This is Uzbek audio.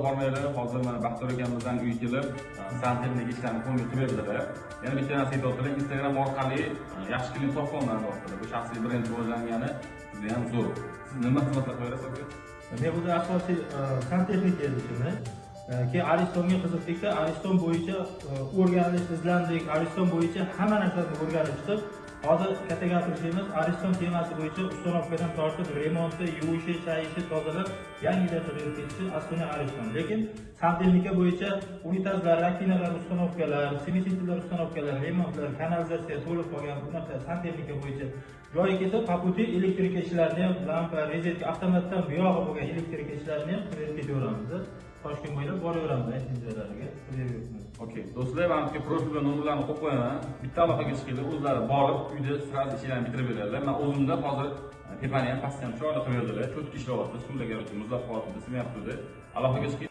bormaylar. Hozir mana Baxtiyor akamizdan uy kelib, santexnik ishlarni qo'yib berdilar. Yana bitta narsa aytib Instagram orqali yaxshi klient topolman deyaptilar. Bu shaxsiy brend rivojlangani juda ham zo'r. Siz nima xizmatlar qo'yasiz aka? Men o'zi asosiy santexnik ishini keyin Aristonga qiziqdikda, Ariston bo'yicha o'rganish izlandik, Ariston bo'yicha hamma narsani o'rganib chiqib, hozir katta gapirishimiz Ariston temasi bo'yicha uстановkadan tortib remonti, yuvishi, chayishi, tozalab yangilarcha ketishi asosiy Ariston. Lekin santexnika bo'yicha unitazlar, rakinalar, uстановkalar, smechilar uстановkalar, remontlar, kanalizatsiya to'lib qolgan bunaqa santexnika bo'yicha joyi kelsa, paputi elektrika ishlarini ham, lampa, rozetka, avtomatdan buyog'i bo'lgan elektrika ishlarini ham qilib ketaveramiz. Toshkent bo'ylab boraveramiz aytishlarga. Okey, do'stlar, men sizga profil va nomerlarni qo'yib qo'yaman. Bitta aloqaga chiqinglar, o'zlari borib, uyda sirasi ishlarni bitirib beradilar. Men o'zimda hozir tepani ham, pastni ham chiroyli qilib berdilar. Cho'tki ishlayapti, suvlarga muzlab qo'yapti, simayapti. Aloqaga chiqing.